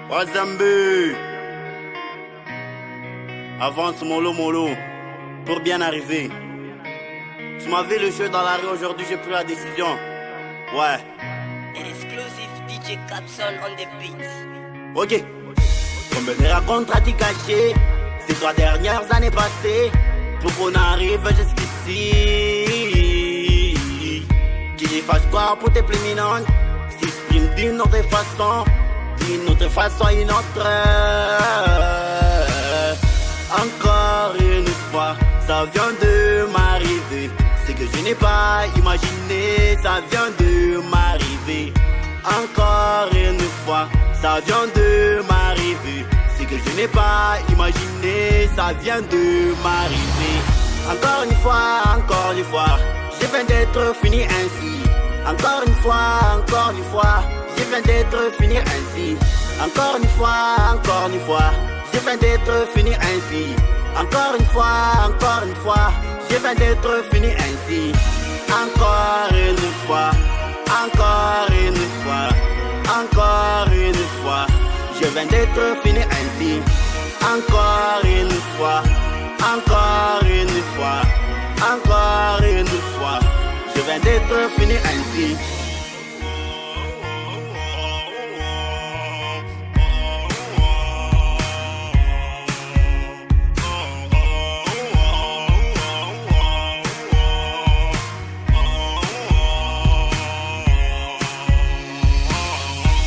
Wazambu, avance mollo mollo pour bien arriver. Tu m'avais le jeu dans la rue aujourd'hui, j'ai pris la décision. Ouais. Exclusive DJ Capson on the beat. Ok. Comme des racontes à t'y cacher, ces 3 dernières années passées, pour qu'on arrive jusqu'ici. Qui fasse quoi pour tes préminentes, s'exprime d'une autre façon, une autre. Encore une fois, ça vient de m'arriver. C'est que je n'ai pas imaginé, ça vient de m'arriver. Encore une fois, ça vient de m'arriver. C'est que je n'ai pas imaginé, ça vient de m'arriver. Encore une fois, je viens d'être fini ainsi. Encore une fois, je viens d'être fini ainsi. Encore une fois, je viens d'être fini ainsi. Encore une fois, je viens d'être fini ainsi. Encore une fois, je viens d'être fini ainsi. Encore une fois, je viens d'être fini ainsi.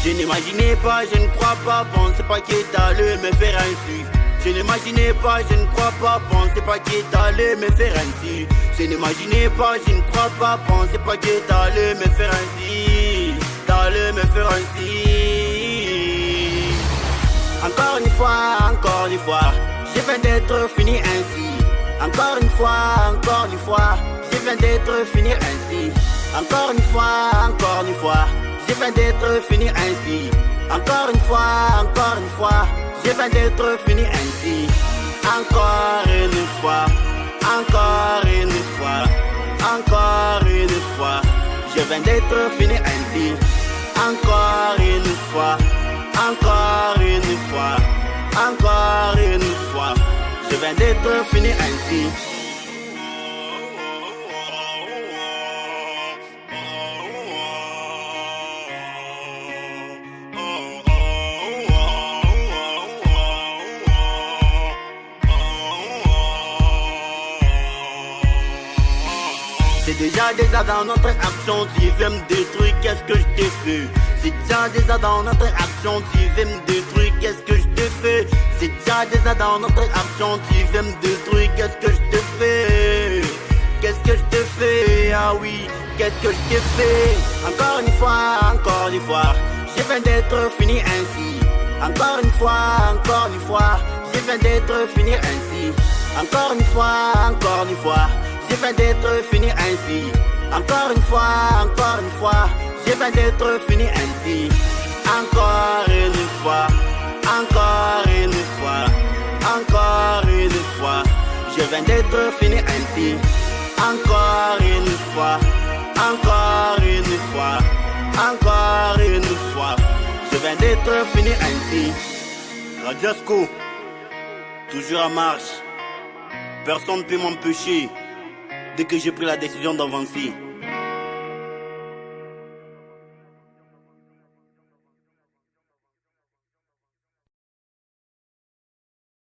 Je n'imaginais pas, je ne crois pas, pensais pas qu'il allait me faire ainsi. Je n'imaginais pas, je ne crois pas, pensais pas qu'il allait me faire ainsi. Je n'imaginais pas, je ne crois pas, pensais pas qu'il allait me faire ainsi. Encore une fois, je viens d'être fini ainsi. Encore une fois, je viens d'être fini ainsi. Encore une fois, je viens d'être fini ainsi. Encore une fois, je viens d'être fini ainsi. Encore une fois, je viens d'être fini ainsi. Encore une fois, je viens d'être fini ainsi. C'est déjà dans notre action, tu veux me détruire, qu'est-ce que je t'ai fait? C'est déjà dans notre action, tu veux me détruire, qu'est-ce que je t'ai fait? C'est déjà dans notre action, tu veux me détruire, qu'est-ce que je t'ai fait? Qu'est-ce que je t'ai fait? Ah oui, qu'est-ce que je t'ai fait? Encore une fois, je viens d'être fini ainsi. Encore une fois, je viens d'être fini ainsi. Encore une fois, je viens d'être fini ainsi. Encore une fois, je viens d'être fini ainsi. Encore une fois, je viens d'être fini ainsi. Encore une fois, je viens d'être fini ainsi. La Jasco, toujours en marche. Personne ne peut m'empêcher dès que j'ai pris la décision d'avancer.